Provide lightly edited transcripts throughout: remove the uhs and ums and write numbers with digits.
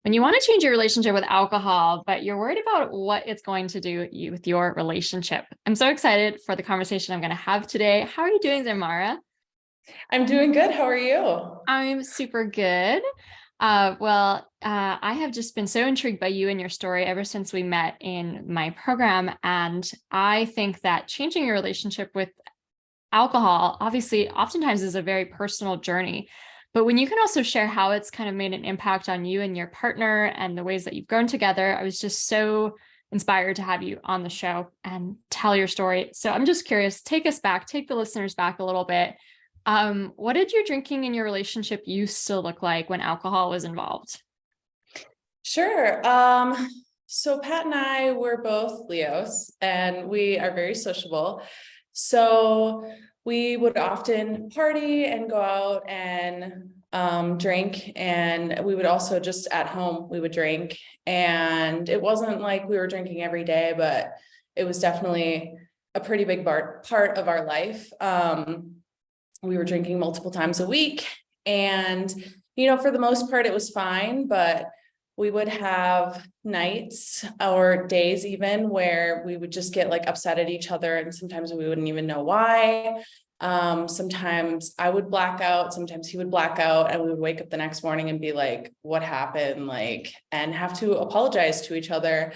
When you want to change your relationship with alcohol, but you're worried about what it's going to do with your relationship. I'm so excited for the conversation I'm going to have today. How are you doing, Xiomara? I'm doing good. How are you? I'm super good. I have just been so intrigued by you and your story ever since we met in my program. And I think that changing your relationship with alcohol, obviously, oftentimes is a very personal journey. But when you can also share how it's kind of made an impact on you and your partner and the ways that you've grown together, I was just so inspired to have you on the show and tell your story. So I'm just curious, take us back, take the listeners back a little bit. What did your drinking in your relationship used to look like when alcohol was involved? Sure. So Pat and I were both Leos and we are very sociable. So we would often party and go out and drink, and we would also just at home, we would drink. And it wasn't like we were drinking every day, but it was definitely a pretty big part of our life. We were drinking multiple times a week, and for the most part, it was fine, but we would have nights or days even where we would just get like upset at each other, and sometimes we wouldn't even know why. Sometimes I would black out, sometimes he would black out, and we would wake up the next morning and be like, what happened? And have to apologize to each other.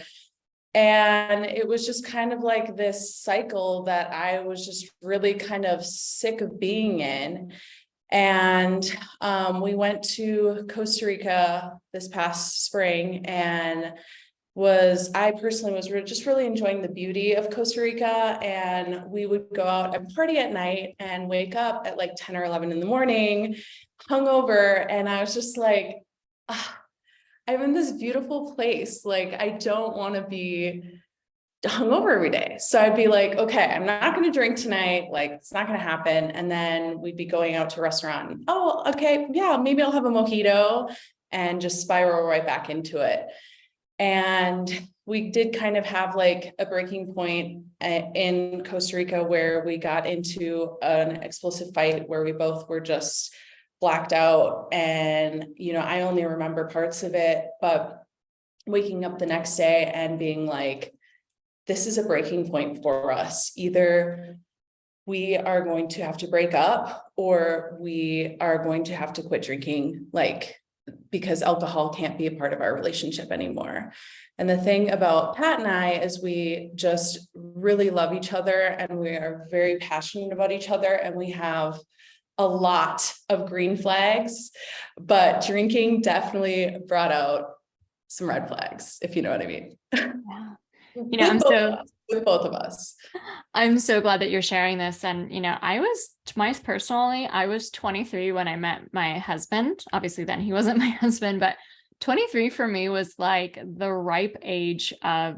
And it was just kind of like this cycle that I was just really kind of sick of being in. And we went to Costa Rica this past spring, and I personally was just really enjoying the beauty of Costa Rica. And we would go out and party at night and wake up at like 10 or 11 in the morning, hungover. And I was just like, I'm in this beautiful place. Like, I don't want to be hungover every day. So I'd be like, okay, I'm not going to drink tonight. Like, it's not going to happen. And then we'd be going out to a restaurant. Oh, okay. Yeah, maybe I'll have a mojito, and just spiral right back into it. And we did kind of have like a breaking point in Costa Rica where we got into an explosive fight where we both were just blacked out. And, I only remember parts of it, but waking up the next day and being like, this is a breaking point for us. Either we are going to have to break up, or we are going to have to quit drinking, because alcohol can't be a part of our relationship anymore. And the thing about Pat and I is we just really love each other, and we are very passionate about each other, and we have a lot of green flags, but drinking definitely brought out some red flags, if you know what I mean. Yeah. With both of us. I'm so glad that you're sharing this. And, I was 23 when I met my husband. Obviously, then he wasn't my husband, but 23 for me was like the ripe age of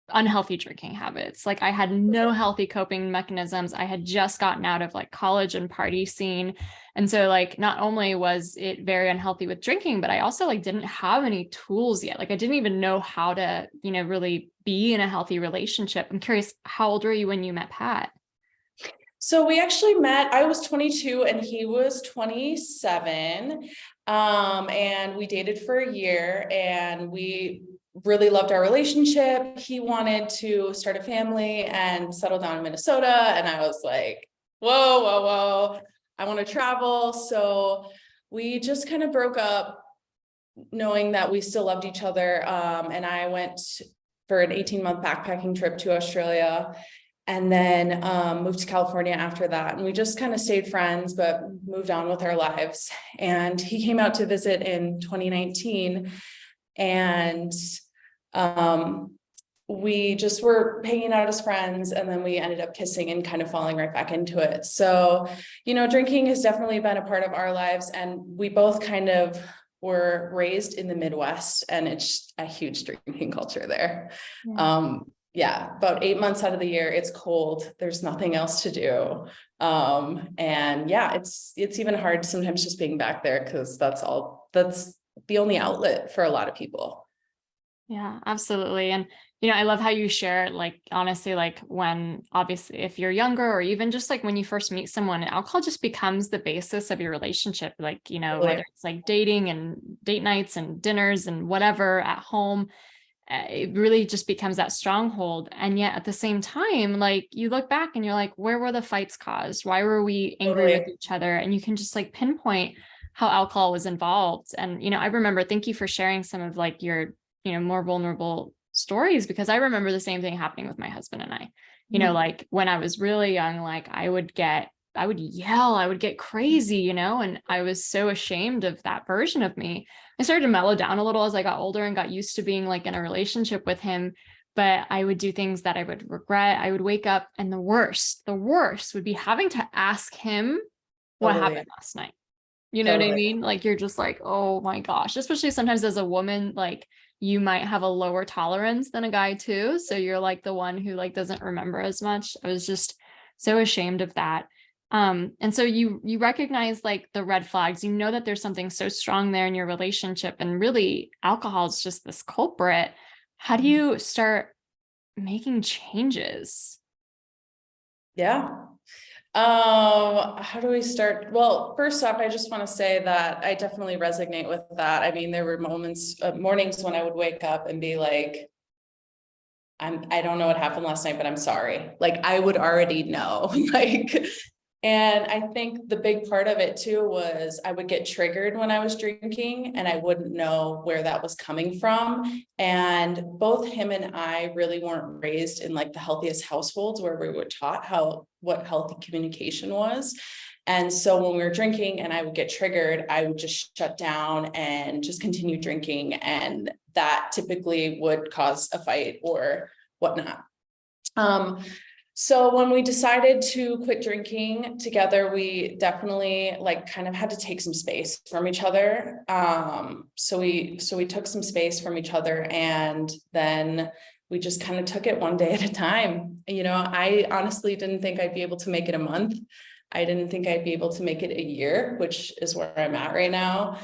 unhealthy drinking habits. Like, I had no healthy coping mechanisms. I had just gotten out of like college and party scene. And so like, not only was it very unhealthy with drinking, but I also like didn't have any tools yet. Like, I didn't even know how to, really be in a healthy relationship. I'm curious, how old were you when you met Pat? So we actually met, I was 22 and he was 27. And we dated for a year, and we really loved our relationship. He wanted to start a family and settle down in Minnesota. And I was like, whoa, whoa, whoa, I want to travel. So we just kind of broke up, knowing that we still loved each other. And I went for an 18-month backpacking trip to Australia, and then moved to California after that. And we just kind of stayed friends, but moved on with our lives. And he came out to visit in 2019. And we just were hanging out as friends, and then we ended up kissing and kind of falling right back into it. So, drinking has definitely been a part of our lives, and we both kind of were raised in the Midwest, and it's a huge drinking culture there. Yeah. About 8 months out of the year, it's cold. There's nothing else to do. And yeah, it's even hard sometimes just being back there, because that's the only outlet for a lot of people. Yeah, absolutely. And, I love how you share, like, honestly, like when obviously if you're younger or even just like when you first meet someone, alcohol just becomes the basis of your relationship. Like, Totally. whether it's like dating and date nights and dinners and whatever at home, it really just becomes that stronghold. And yet at the same time, like you look back and you're like, where were the fights caused? Why were we angry with Totally. each other? And you can just like pinpoint how alcohol was involved. And, I remember, thank you for sharing some of like your, more vulnerable stories, because I remember the same thing happening with my husband and I, Mhm. like when I was really young, like I would yell, I would get crazy, and I was so ashamed of that version of me. I started to mellow down a little as I got older and got used to being like in a relationship with him. But I would do things that I would regret. I would wake up and the worst would be having to ask him what Totally. happened last night. You know what I Totally. mean? Like you're just like, oh my gosh, especially sometimes as a woman, like you might have a lower tolerance than a guy too. So you're like the one who like doesn't remember as much. I was just so ashamed of that. And so you recognize like the red flags, that there's something so strong there in your relationship, and really alcohol is just this culprit. How do you start making changes? Yeah. How do we start? Well, first off, I just want to say that I definitely resonate with that. I mean, there were mornings when I would wake up and be like, I don't know what happened last night, but I'm sorry. Like I would already know, like, and I think the big part of it too was I would get triggered when I was drinking and I wouldn't know where that was coming from. And both him and I really weren't raised in like the healthiest households where we were taught what healthy communication was. And so when we were drinking and I would get triggered, I would just shut down and just continue drinking. And that typically would cause a fight or whatnot. So when we decided to quit drinking together, we definitely like kind of had to take some space from each other. So we took some space from each other, and then we just kind of took it one day at a time. I honestly didn't think I'd be able to make it a month. I didn't think I'd be able to make it a year, which is where I'm at right now.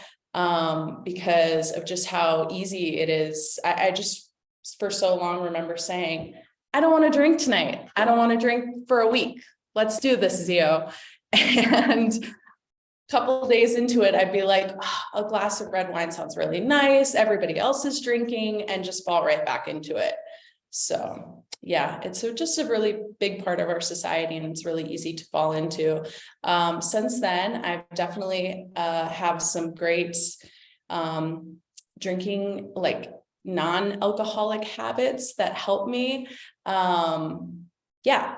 Because of just how easy it is. I just for so long remember saying, I don't want to drink tonight. I don't want to drink for a week. Let's do this, Zio. And a couple of days into it, I'd be like, oh, a glass of red wine sounds really nice. Everybody else is drinking, and just fall right back into it. So yeah, it's just a really big part of our society, and it's really easy to fall into. Since then, I've definitely have some great drinking, like non-alcoholic habits that help me. Yeah.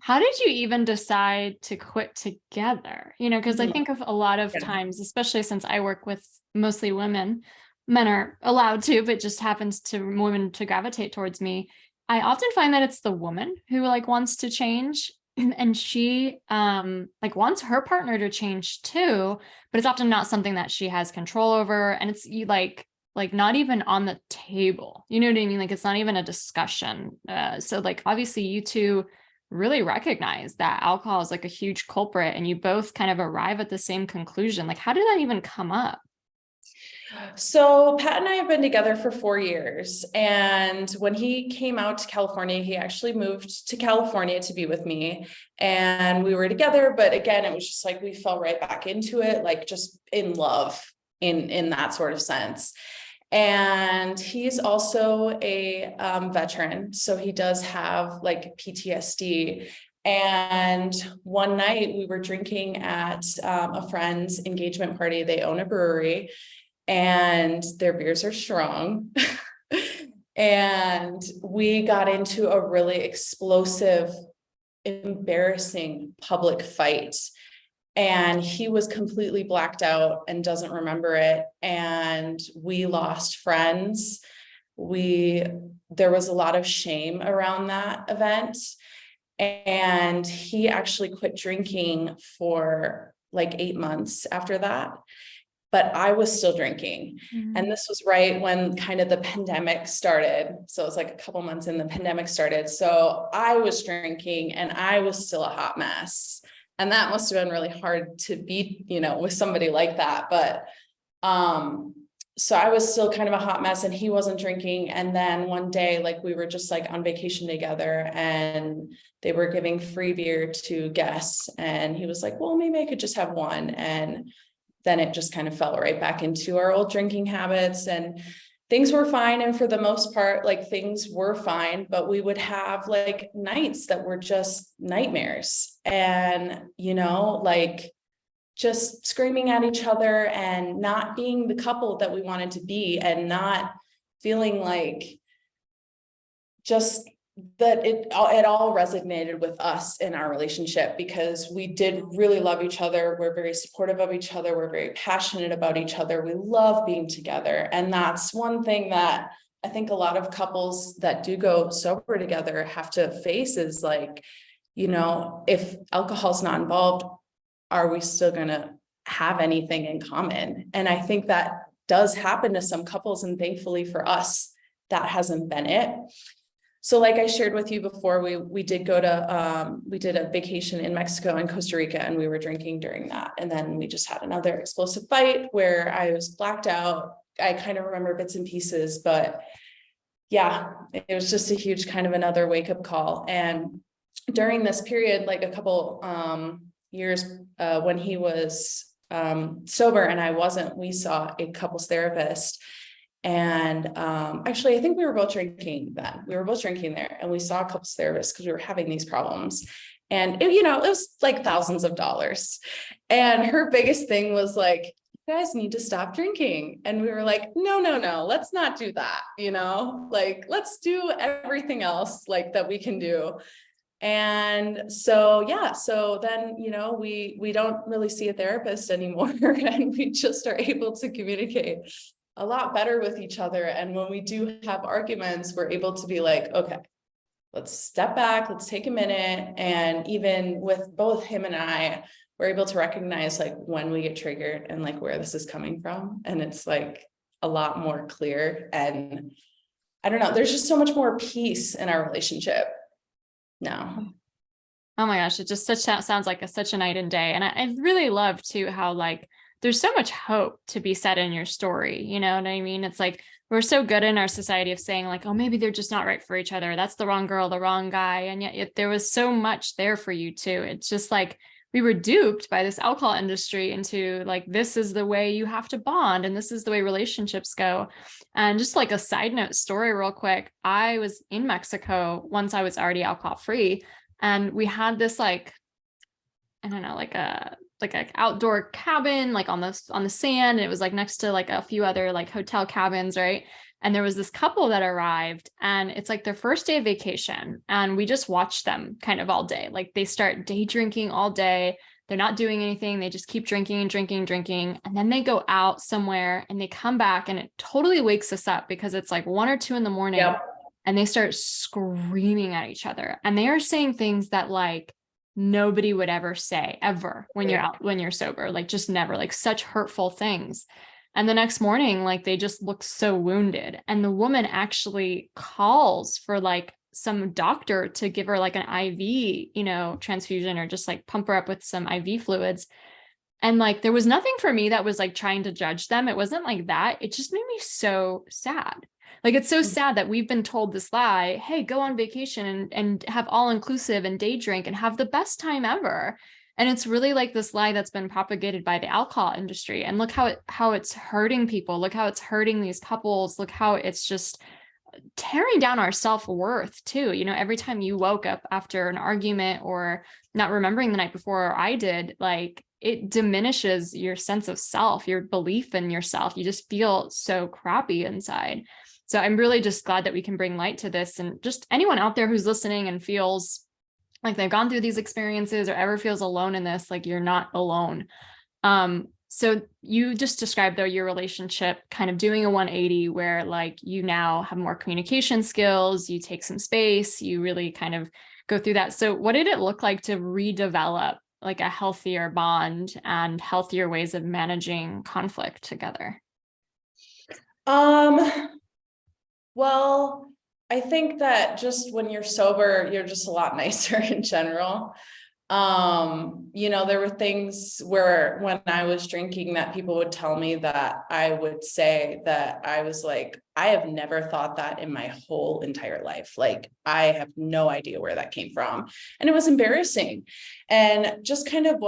How did you even decide to quit together? Because I think of a lot of Yeah. times, especially since I work with mostly women, men are allowed to, but just happens to women to gravitate towards me. I often find that it's the woman who like wants to change, and she like wants her partner to change too, but it's often not something that she has control over, and it's you like not even on the table. You know what I mean? Like it's not even a discussion. So like obviously you two really recognize that alcohol is like a huge culprit, and you both kind of arrive at the same conclusion. Like how did that even come up? So Pat and I have been together for 4 years. And when he came out to California, he actually moved to California to be with me. And we were together, but again, it was just like we fell right back into it, like just in love in that sort of sense. And he's also a veteran. So he does have like PTSD. And one night we were drinking at a friend's engagement party. They own a brewery, and their beers are strong. And we got into a really explosive, embarrassing public fight. And he was completely blacked out and doesn't remember it. And we lost friends. There was a lot of shame around that event. And he actually quit drinking for like 8 months after that. But I was still drinking. And this was right when kind of the pandemic started. So it was like a couple months in the pandemic started. So I was drinking and I was still a hot mess. And that must have been really hard to be, with somebody like that. But so I was still kind of a hot mess and he wasn't drinking. And then one day, like we were just like on vacation together and they were giving free beer to guests. And he was like, well, maybe I could just have one. And then it just kind of fell right back into our old drinking habits and things were fine. And for the most part, like things were fine, but we would have like nights that were just nightmares and, you know, like just screaming at each other and not being the couple that we wanted to be and not feeling like just that it all resonated with us in our relationship because we did really love each other. We're very supportive of each other. We're very passionate about each other. We love being together. And that's one thing that I think a lot of couples that do go sober together have to face is like, you know, if alcohol's not involved, are we still going to have anything in common? And I think that does happen to some couples. And thankfully for us, that hasn't been it. So like I shared with you before, we did go to, we did a vacation in Mexico and Costa Rica, and we were drinking during that. And then we just had another explosive fight where I was blacked out. I kind of remember bits and pieces, but yeah, it was just a huge kind of another wake up call. And during this period, like a couple years when he was sober and I wasn't, we saw a couples therapist. And actually, I think we were both drinking then. We were both drinking there and we saw a couples therapist because we were having these problems. And it, you know, it was like thousands of dollars. And her biggest thing was like, you guys need to stop drinking. And we were like, no, let's not do that. You know, like, let's do everything else like that we can do. And so, yeah, so then, you know, we don't really see a therapist anymore and we just are able to communicate a lot better with each other. And when we do have arguments, we're able to be like, okay, let's step back, let's take a minute. And even with both him and I, we're able to recognize like when we get triggered and like where this is coming from. And it's like a lot more clear. And I don't know, there's just so much more peace in our relationship now. Oh my gosh, it just sounds like such a night and day. And I really love too how like there's so much hope to be said in your story. You know what I mean? It's like we're so good in our society of saying like, oh, maybe they're just not right for each other. That's the wrong girl, the wrong guy. And yet there was so much there for you too. It's just like we were duped by this alcohol industry into like, this is the way you have to bond and this is the way relationships go. And just like a side note story real quick, I was in Mexico once I was already alcohol free. And we had this like, I don't know, like a outdoor cabin, like on the sand. And it was like next to like a few other like hotel cabins, right? And there was this couple that arrived and it's like their first day of vacation. And we just watched them kind of all day. Like they start day drinking all day. They're not doing anything. They just keep drinking and drinking and drinking. And then they go out somewhere and they come back and it totally wakes us up because it's like 1 or 2 in the morning. Yep. And they start screaming at each other. And they are saying things that like nobody would ever say ever when you're out, when you're sober, like just never, like such hurtful things. And the next morning, like they just look so wounded. And the woman actually calls for like some doctor to give her like an IV, you know, transfusion or just like pump her up with some IV fluids. And like, there was nothing for me that was like trying to judge them. It wasn't like that. It just made me so sad. Like, it's so sad that we've been told this lie, hey, go on vacation and have all inclusive and day drink and have the best time ever. And it's really like this lie that's been propagated by the alcohol industry. And look how it's hurting people. Look how it's hurting these couples. Look how it's just tearing down our self-worth too. You know, every time you woke up after an argument or not remembering the night before, or I did, like it diminishes your sense of self, your belief in yourself. You just feel so crappy inside. So I'm really just glad that we can bring light to this, and just anyone out there who's listening and feels like they've gone through these experiences or ever feels alone in this, like you're not alone. So you just described though your relationship kind of doing a 180 where like you now have more communication skills, you take some space, you really kind of go through that. So what did it look like to redevelop like a healthier bond and healthier ways of managing conflict together? Well, I think that just when you're sober, you're just a lot nicer in general. There were things where when I was drinking that people would tell me that I would say that I was like, I have never thought that in my whole entire life. Like, I have no idea where that came from. And it was embarrassing. And just kind of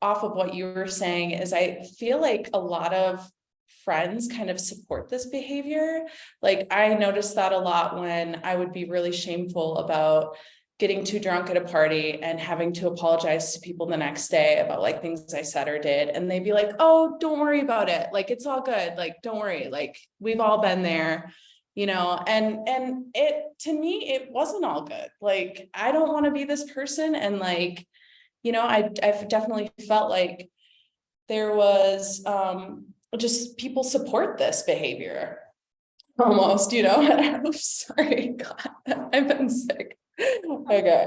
off of what you were saying is I feel like a lot of friends kind of support this behavior. Like, I noticed that a lot when I would be really shameful about getting too drunk at a party and having to apologize to people the next day about like things I said or did. And they'd be like, oh, don't worry about it. Like, it's all good. Like, don't worry. Like, we've all been there, and it, to me, it wasn't all good. Like, I don't want to be this person. And like, I've definitely felt like there was, just people support this behavior almost, I'm sorry, God, I've been sick. Okay.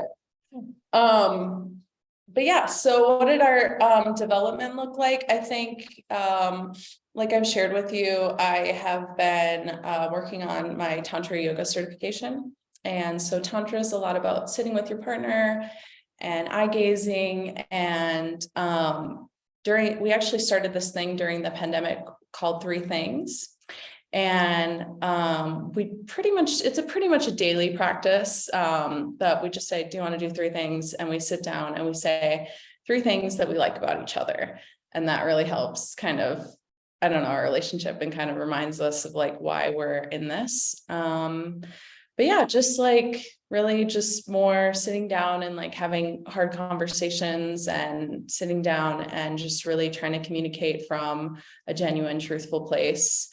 But yeah, so what did our development look like? I think, like I've shared with you, I have been working on my Tantra yoga certification. And so Tantra is a lot about sitting with your partner and eye gazing. And we actually started this thing during the pandemic called 3 Things. And it's pretty much a daily practice that we just say, do you want to do 3 things? And we sit down and we say 3 things that we like about each other. And that really helps kind of, I don't know, our relationship, and kind of reminds us of like why we're in this. But yeah, just like really just more sitting down and like having hard conversations and sitting down and just really trying to communicate from a genuine, truthful place.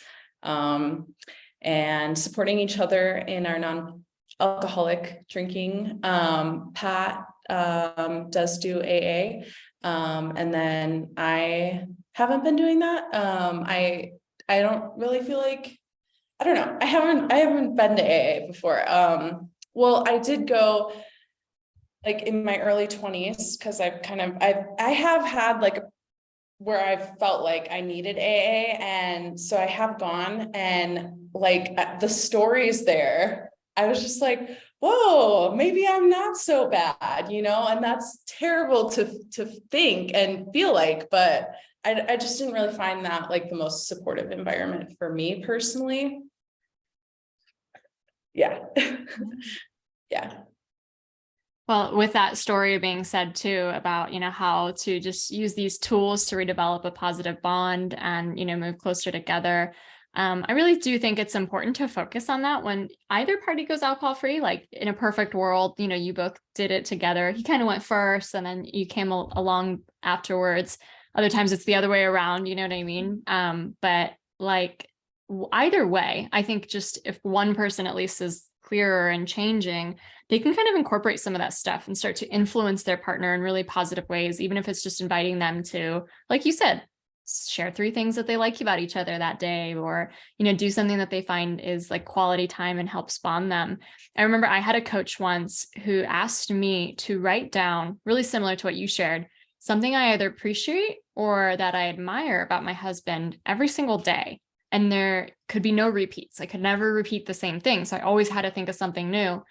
And supporting each other in our non-alcoholic drinking. Pat does do AA. And then I haven't been doing that. I don't really feel like, I don't know. I haven't been to AA before. Well, I did go like in my early 20s, because I have had like where I've felt like I needed AA. And so I have gone, and like the stories there, I was just like, whoa, maybe I'm not so bad, and that's terrible to think and feel like, but I just didn't really find that like the most supportive environment for me personally. Yeah. Yeah. Well, with that story being said too about, how to just use these tools to redevelop a positive bond and, move closer together. I really do think it's important to focus on that when either party goes alcohol free. Like in a perfect world, you both did it together. He kind of went first and then you came along afterwards. Other times it's the other way around, you know what I mean? But like either way, I think just if one person at least is clearer and changing, they can kind of incorporate some of that stuff and start to influence their partner in really positive ways, even if it's just inviting them to, like you said, share 3 things that they like about each other that day, or, do something that they find is like quality time and helps bond them. I remember I had a coach once who asked me to write down, really similar to what you shared, something I either appreciate or that I admire about my husband every single day. And there could be no repeats. I could never repeat the same thing. So I always had to think of something new.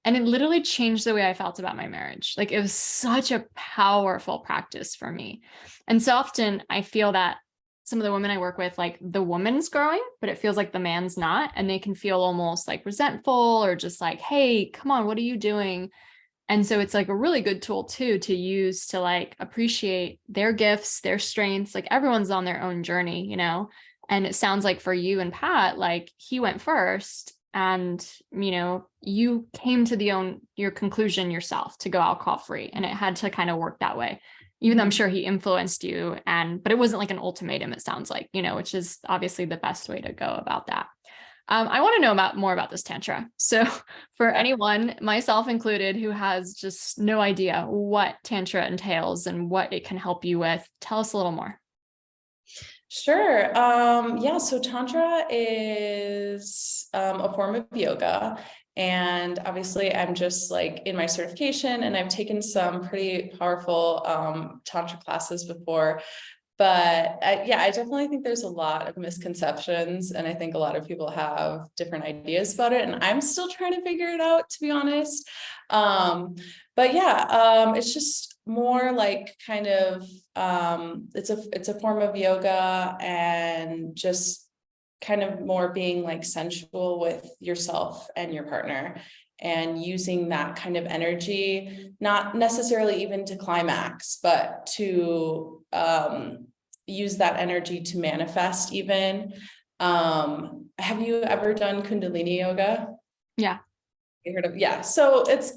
And it literally changed the way I felt about my marriage. Like it was such a powerful practice for me. And so often I feel that some of the women I work with, like the woman's growing, but it feels like the man's not. And they can feel almost like resentful or just like, hey, come on, what are you doing? And so it's like a really good tool too, to use to like appreciate their gifts, their strengths. Like everyone's on their own journey, And it sounds like for you and Pat, like he went first and, you came to your conclusion yourself to go alcohol free, and it had to kind of work that way, even though I'm sure he influenced you, but it wasn't like an ultimatum, it sounds like, which is obviously the best way to go about that. I want to know more about this Tantra. So for anyone, myself included, who has just no idea what Tantra entails and what it can help you with, tell us a little more. Sure. Yeah, so Tantra is a form of yoga. And obviously I'm just like in my certification, and I've taken some pretty powerful Tantra classes before. But yeah, I definitely think there's a lot of misconceptions, and I think a lot of people have different ideas about it, and I'm still trying to figure it out, to be honest. But yeah, it's just more like kind of, it's a form of yoga, and just kind of more being like sensual with yourself and your partner, and using that kind of energy, not necessarily even to climax, but to use that energy to manifest even. Have you ever done Kundalini yoga? Yeah. You heard of, yeah. So it's,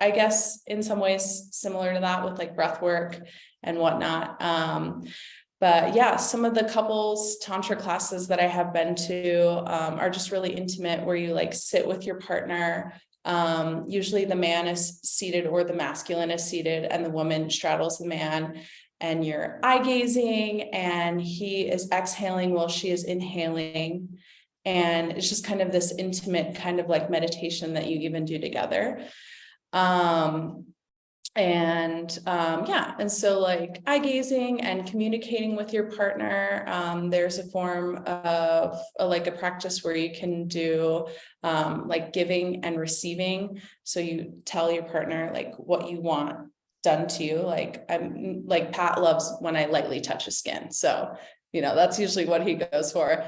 I guess in some ways similar to that with like breath work and whatnot. But yeah, some of the couples tantra classes that I have been to are just really intimate, where you like sit with your partner. Usually the man is seated, or the masculine is seated, and the woman straddles the man, and you're eye gazing, and he is exhaling while she is inhaling. And it's just kind of this intimate kind of like meditation that you even do together. Yeah, and so like eye gazing and communicating with your partner, there's a form of like a practice where you can do like giving and receiving. So you tell your partner like what you want done to you. Like I'm like, Pat loves when I lightly touch his skin, so that's usually what he goes for.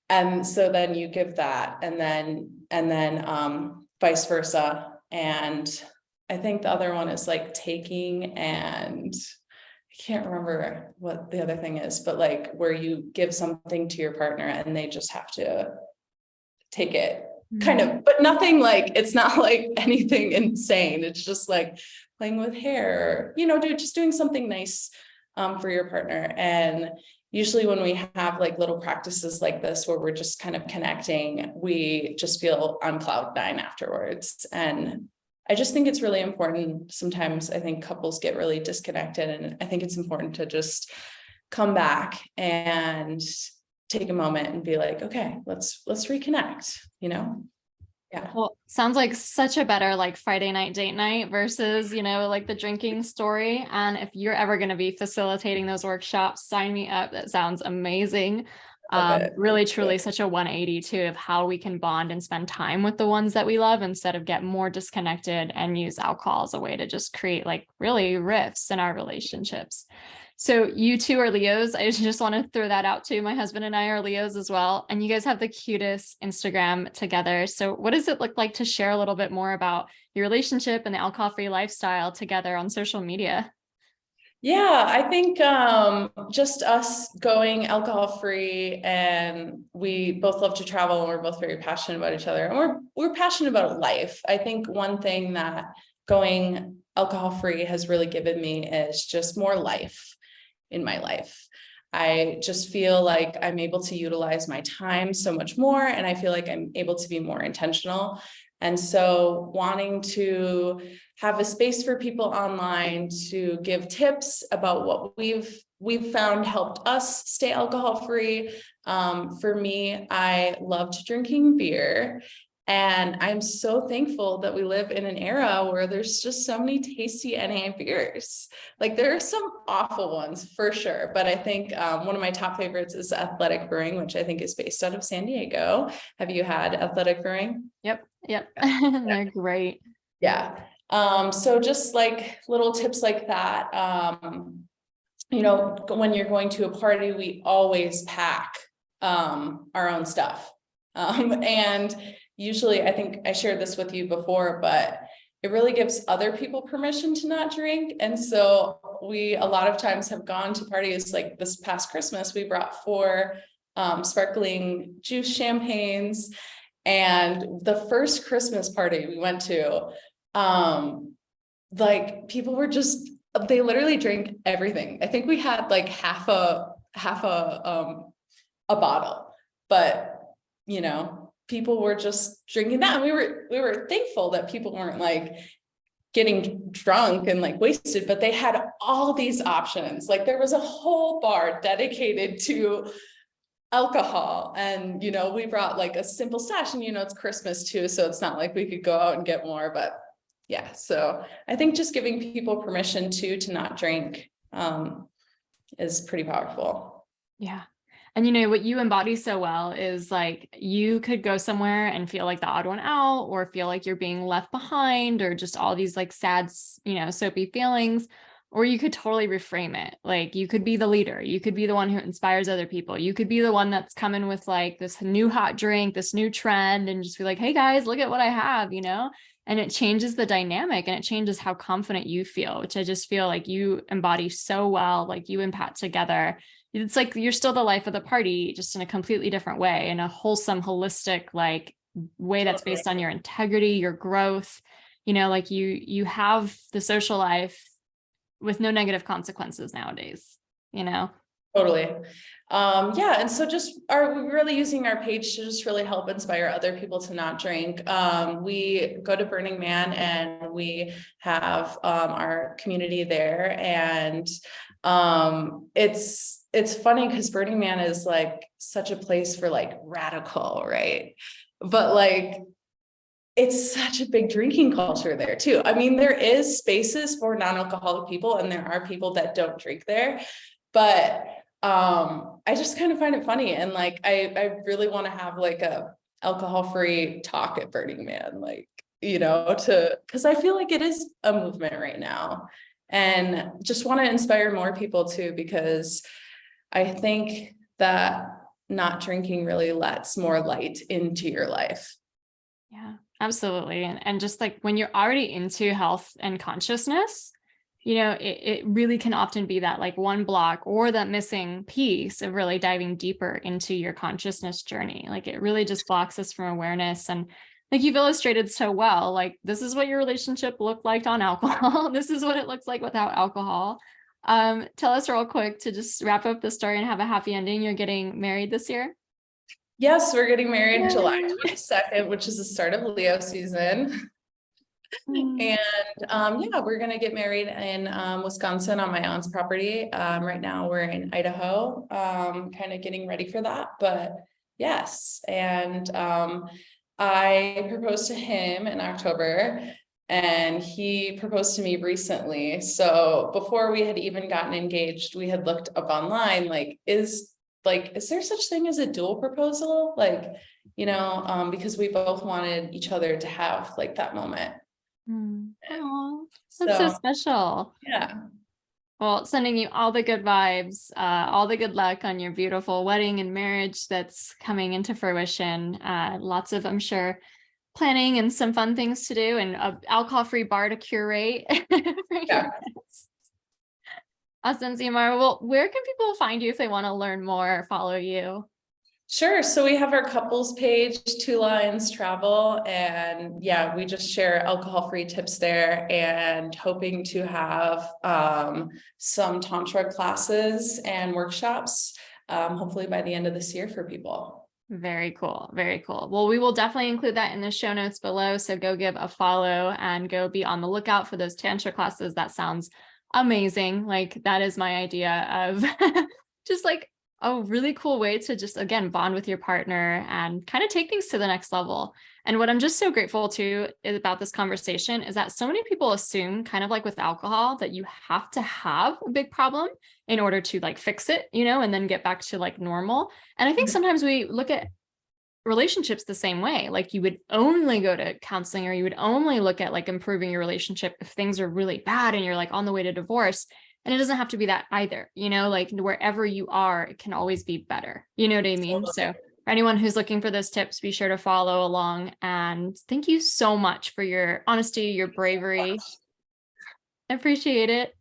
And so then you give that, and then vice versa. And I think the other one is like taking, and I can't remember what the other thing is, but like where you give something to your partner and they just have to take it, kind of, but nothing like, it's not like anything insane. It's just like playing with hair, just doing something nice for your partner. And usually when we have like little practices like this, where we're just kind of connecting, we just feel on cloud nine afterwards. And I just think it's really important. Sometimes I think couples get really disconnected, and I think it's important to just come back and take a moment and be like, okay, let's reconnect, Yeah. Well, sounds like such a better like Friday night date night versus, like the drinking story. And if you're ever going to be facilitating those workshops, sign me up. That sounds amazing. Really, truly such a 180 too of how we can bond and spend time with the ones that we love, instead of get more disconnected and use alcohol as a way to just create like really rifts in our relationships. So you two are Leos. I just want to throw that out too. My husband and I are Leos as well. And you guys have the cutest Instagram together. So what does it look like to share a little bit more about your relationship and the alcohol-free lifestyle together on social media? Yeah, I think just us going alcohol free, and we both love to travel, and we're both very passionate about each other, and we're passionate about life. I think one thing that going alcohol free has really given me is just more life in my life. I just feel like I'm able to utilize my time so much more, and I feel like I'm able to be more intentional. And so wanting to have a space for people online to give tips about what we've found helped us stay alcohol free. For me, I loved drinking beer. And I'm so thankful that we live in an era where there's just so many tasty NA beers. Like there are some awful ones for sure, but I think one of my top favorites is Athletic Brewing, which I think is based out of San Diego. Have you had Athletic Brewing? Yep. They're great. Yeah. So just like little tips like that. When you're going to a party, we always pack our own stuff. And usually, I think I shared this with you before, but it really gives other people permission to not drink. And so we a lot of times have gone to parties, like this past Christmas, we brought 4 sparkling juice champagnes. And the first Christmas party we went to, like people were just, they literally drank everything. I think we had like half a bottle, but people were just drinking that. And we were thankful that people weren't like getting drunk and like wasted, but they had all these options. Like there was a whole bar dedicated to alcohol, and we brought like a simple stash, and it's Christmas too, so it's not like we could go out and get more. But yeah, so I think just giving people permission to not drink is pretty powerful. Yeah. And you know, what you embody so well is like you could go somewhere and feel like the odd one out or feel like you're being left behind or just all these like sad, you know, soapy feelings. Or you could totally reframe it. Like you could be the leader. You could be the one who inspires other people. You could be the one that's coming with like this new hot drink, this new trend, and just be like, hey guys, look at what I have, you know? And it changes the dynamic and it changes how confident you feel, which I just feel like you embody so well, like you and Pat together. It's like you're still the life of the party, just in a completely different way, in a wholesome, holistic, like way that's based on your integrity, your growth. You know, like you have the social life with no negative consequences nowadays, you know? Totally. Yeah. And so just are we really using our page to just really help inspire other people to not drink? We go to Burning Man and we have our community there. And it's funny because Burning Man is like such a place for like radical, right? But like it's such a big drinking culture there too. I mean, there is spaces for non-alcoholic people and there are people that don't drink there, but I just kind of find it funny. And like, I really want to have like a alcohol-free talk at Burning Man, like, you know, cause I feel like it is a movement right now and just want to inspire more people too, because I think that not drinking really lets more light into your life. Yeah, absolutely. And just like when you're already into health and consciousness, you know, it really can often be that like one block or that missing piece of really diving deeper into your consciousness journey. Like it really just blocks us from awareness. And like you've illustrated so well, like this is what your relationship looked like on alcohol. This is what it looks like without alcohol. Tell us real quick to just wrap up the story and have a happy ending. You're getting married this year? Yes, we're getting married July Yay. 22nd, which is the start of Leo season. Mm. And yeah, we're gonna get married in Wisconsin on my aunt's property. Right now we're in Idaho, kind of getting ready for that. But yes, and I proposed to him in October and he proposed to me recently. So before we had even gotten engaged, we had looked up online, is there such thing as a dual proposal? Like, you know, because we both wanted each other to have like that moment. Oh, that's so So special. yeah, Well, sending you all the good vibes, all the good luck on your beautiful wedding and marriage that's coming into fruition. Lots of, I'm sure, planning and some fun things to do and a alcohol-free bar to curate for your yeah. guests. Awesome, Xiomara. Well, where can people find you if they want to learn more or follow you? Sure. So we have our couples page, Two Lines Travel, and yeah, we just share alcohol-free tips there and hoping to have some tantra classes and workshops, hopefully by the end of this year for people. Very cool. Very cool. Well, we will definitely include that in the show notes below. So go give a follow and go be on the lookout for those tantra classes. That sounds amazing. Like that is my idea of just like a really cool way to just, again, bond with your partner and kind of take things to the next level. And what I'm just so grateful to is about this conversation is that so many people assume, kind of like with alcohol, that you have to have a big problem in order to like fix it, you know, and then get back to like normal. And I think sometimes we look at relationships the same way. Like you would only go to counseling or you would only look at like improving your relationship if things are really bad and you're like on the way to divorce. And it doesn't have to be that either, you know, like wherever you are, it can always be better. You know what I mean? So for anyone who's looking for those tips, be sure to follow along. And thank you so much for your honesty, your bravery. I appreciate it.